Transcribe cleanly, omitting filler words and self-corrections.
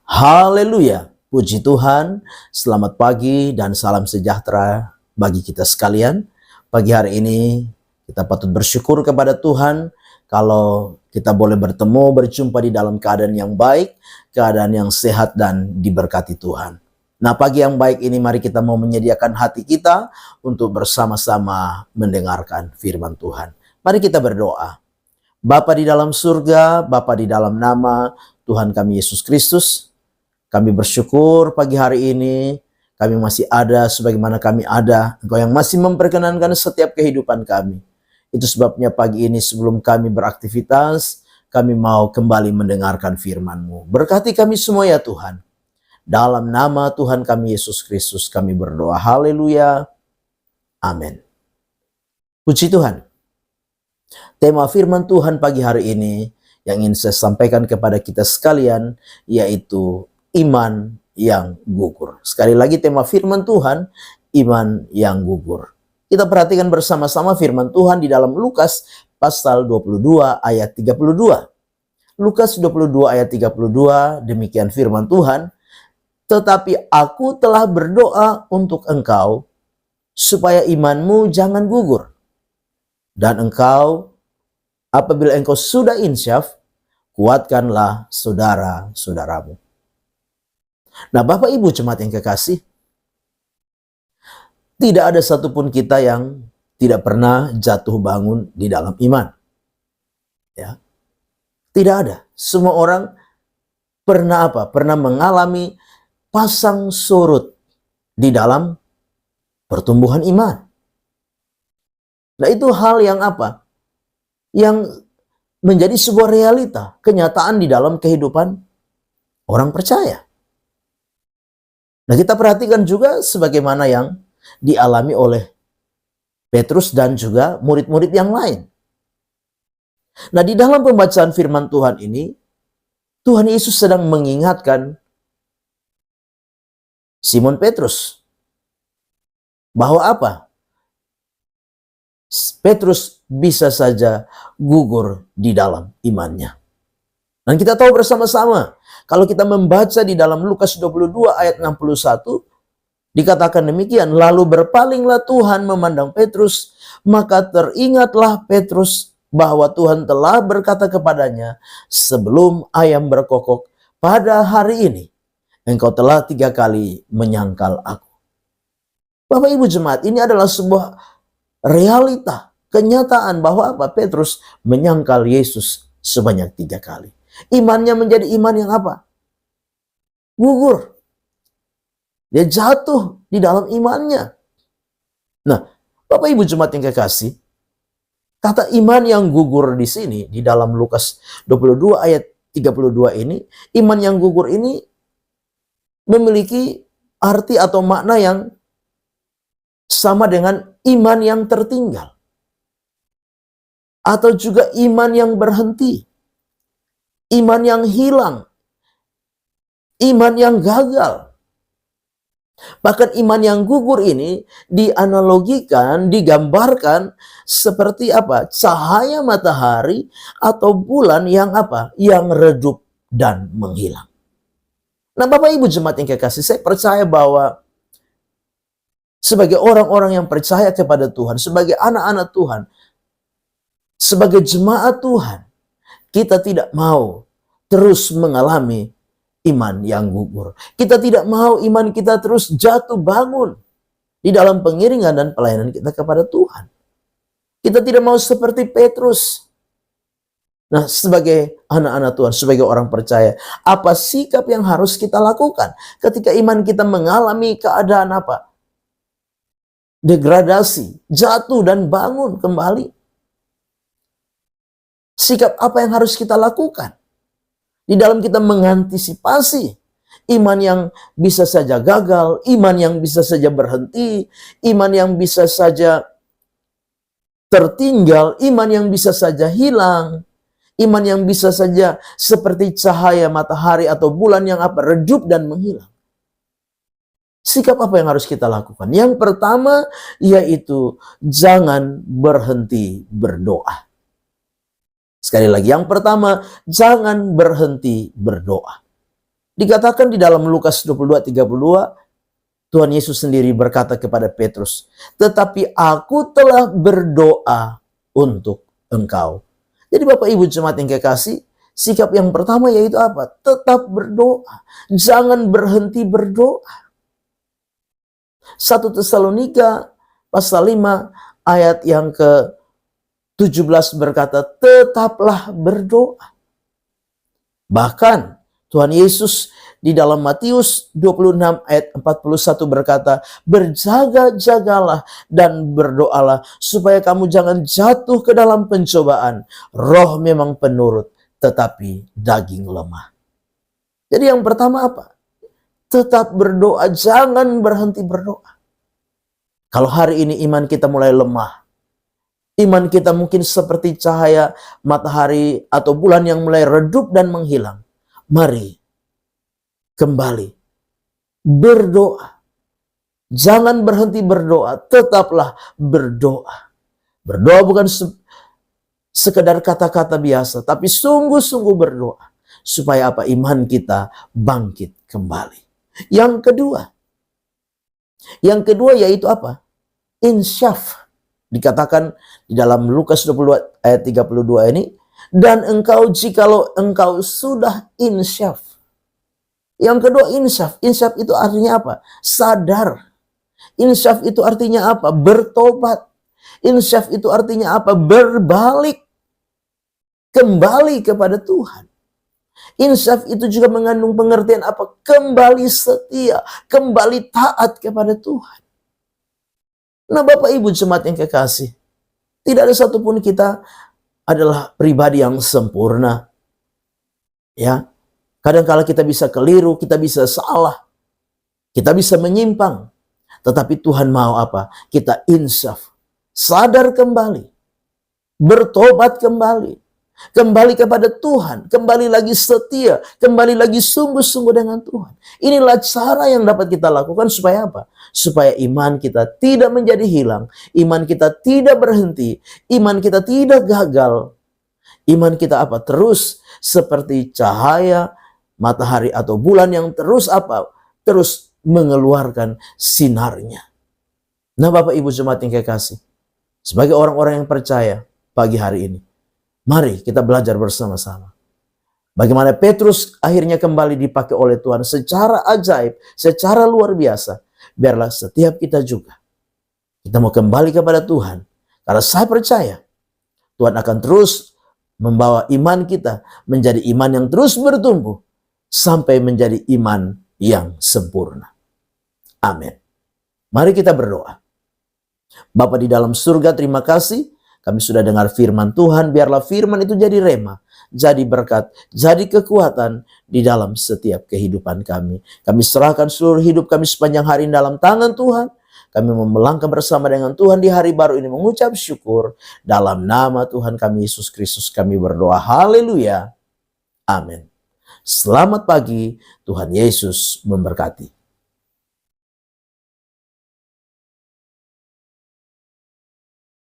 Haleluya, puji Tuhan, selamat pagi dan salam sejahtera bagi kita sekalian. Pagi hari ini kita patut bersyukur kepada Tuhan kalau kita boleh bertemu, berjumpa di dalam keadaan yang baik, keadaan yang sehat dan diberkati Tuhan. Nah, pagi yang baik ini mari kita mau menyediakan hati kita untuk bersama-sama mendengarkan firman Tuhan. Mari kita berdoa. Bapa di dalam surga, Bapa di dalam nama Tuhan kami Yesus Kristus, kami bersyukur pagi hari ini kami masih ada sebagaimana kami ada. Engkau yang masih memperkenankan setiap kehidupan kami. Itu sebabnya pagi ini sebelum kami beraktivitas, kami mau kembali mendengarkan firman-Mu. Berkati kami semua ya Tuhan. Dalam nama Tuhan kami Yesus Kristus kami berdoa. Haleluya. Amin. Puji Tuhan. Tema firman Tuhan pagi hari ini yang ingin saya sampaikan kepada kita sekalian yaitu iman yang gugur. Sekali lagi tema firman Tuhan, iman yang gugur. Kita perhatikan bersama-sama firman Tuhan di dalam Lukas pasal 22 ayat 32. Lukas 22 ayat 32, demikian firman Tuhan. Tetapi aku telah berdoa untuk engkau supaya imanmu jangan gugur. Dan engkau, apabila engkau sudah insyaf, kuatkanlah saudara-saudaramu. Nah, Bapak Ibu jemaat yang kekasih, tidak ada satupun kita yang tidak pernah jatuh bangun di dalam iman. Ya. Tidak ada. Semua orang pernah apa? Pernah mengalami pasang surut di dalam pertumbuhan iman. Nah, itu hal yang apa? Yang menjadi sebuah realita, kenyataan di dalam kehidupan orang percaya. Nah, kita perhatikan juga sebagaimana yang dialami oleh Petrus dan juga murid-murid yang lain. Nah, di dalam pembacaan firman Tuhan ini, Tuhan Yesus sedang mengingatkan Simon Petrus bahwa apa? Petrus bisa saja gugur di dalam imannya. Dan kita tahu bersama-sama, kalau kita membaca di dalam Lukas 22 ayat 61, dikatakan demikian, lalu berpalinglah Tuhan memandang Petrus, maka teringatlah Petrus bahwa Tuhan telah berkata kepadanya, sebelum ayam berkokok pada hari ini, engkau telah 3 kali menyangkal aku. Bapak Ibu jemaat, ini adalah sebuah realita, kenyataan bahwa apa? Petrus menyangkal Yesus sebanyak 3 kali. Imannya menjadi iman yang apa? Gugur. Dia jatuh di dalam imannya. Nah, Bapak Ibu jemaat yang kekasih, kata iman yang gugur di sini, di dalam Lukas 22 ayat 32 ini, iman yang gugur ini memiliki arti atau makna yang sama dengan iman yang tertinggal. Atau juga iman yang berhenti. Iman yang hilang. Iman yang gagal. Bahkan iman yang gugur ini dianalogikan, digambarkan seperti apa? Cahaya matahari atau bulan yang apa? Yang redup dan menghilang. Nah, Bapak Ibu jemaat yang kekasih, saya percaya bahwa sebagai orang-orang yang percaya kepada Tuhan, sebagai anak-anak Tuhan, sebagai jemaat Tuhan, kita tidak mau terus mengalami iman yang gugur. Kita tidak mau iman kita terus jatuh bangun di dalam pengiringan dan pelayanan kita kepada Tuhan. Kita tidak mau seperti Petrus. Nah, sebagai anak-anak Tuhan, sebagai orang percaya, apa sikap yang harus kita lakukan ketika iman kita mengalami keadaan apa? Degradasi, jatuh dan bangun kembali. Sikap apa yang harus kita lakukan? Di dalam kita mengantisipasi iman yang bisa saja gagal, iman yang bisa saja berhenti, iman yang bisa saja tertinggal, iman yang bisa saja hilang, iman yang bisa saja seperti cahaya matahari atau bulan yang apa? Redup dan menghilang. Sikap apa yang harus kita lakukan? Yang pertama yaitu jangan berhenti berdoa. Sekali lagi, yang pertama, jangan berhenti berdoa. Dikatakan di dalam Lukas 22:32, Tuhan Yesus sendiri berkata kepada Petrus, "Tetapi aku telah berdoa untuk engkau." Jadi Bapak Ibu jemaat yang kekasih, sikap yang pertama yaitu apa? Tetap berdoa. Jangan berhenti berdoa. 1 Tesalonika pasal 5 ayat yang ke-17 berkata, tetaplah berdoa. Bahkan Tuhan Yesus di dalam Matius 26 ayat 41 berkata, berjaga-jagalah dan berdoalah supaya kamu jangan jatuh ke dalam pencobaan. Roh memang penurut, tetapi daging lemah. Jadi yang pertama apa? Tetap berdoa, jangan berhenti berdoa. Kalau hari ini iman kita mulai lemah, iman kita mungkin seperti cahaya matahari atau bulan yang mulai redup dan menghilang. Mari kembali berdoa. Jangan berhenti berdoa, tetaplah berdoa. Berdoa bukan sekedar kata-kata biasa, tapi sungguh-sungguh berdoa. Supaya apa? Iman kita bangkit kembali. Yang kedua yaitu apa? Insyaf. Dikatakan di dalam Lukas 22 ayat 32 ini, dan engkau jikalau engkau sudah insyaf. Yang kedua insyaf. Insyaf itu artinya apa? Sadar. Insyaf itu artinya apa? Bertobat. Insyaf itu artinya apa? Berbalik. Kembali kepada Tuhan. Insyaf itu juga mengandung pengertian apa? Kembali setia. Kembali taat kepada Tuhan. Nah Bapak Ibu jemaat yang kekasih, tidak ada satupun kita adalah pribadi yang sempurna. Ya, kadang-kala kita bisa keliru, kita bisa salah, kita bisa menyimpang. Tetapi Tuhan mau apa? Kita insyaf, sadar kembali, bertobat kembali, kembali kepada Tuhan, kembali lagi setia, kembali lagi sungguh-sungguh dengan Tuhan. Inilah cara yang dapat kita lakukan supaya apa? Supaya iman kita tidak menjadi hilang, iman kita tidak berhenti, iman kita tidak gagal. Iman kita apa? Terus seperti cahaya matahari atau bulan yang terus apa? Terus mengeluarkan sinarnya. Nah Bapak Ibu jemaat yang kekasih, sebagai orang-orang yang percaya pagi hari ini, mari kita belajar bersama-sama. Bagaimana Petrus akhirnya kembali dipakai oleh Tuhan secara ajaib, secara luar biasa. Biarlah setiap kita juga, kita mau kembali kepada Tuhan. Karena saya percaya, Tuhan akan terus membawa iman kita menjadi iman yang terus bertumbuh. Sampai menjadi iman yang sempurna. Amin. Mari kita berdoa. Bapa di dalam surga, terima kasih. Kami sudah dengar firman Tuhan, biarlah firman itu jadi rema, jadi berkat, jadi kekuatan di dalam setiap kehidupan kami. Kami serahkan seluruh hidup kami sepanjang hari ini dalam tangan Tuhan. Kami melangkah bersama dengan Tuhan di hari baru ini mengucap syukur. Dalam nama Tuhan kami Yesus Kristus kami berdoa. Haleluya. Amin. Selamat pagi, Tuhan Yesus memberkati.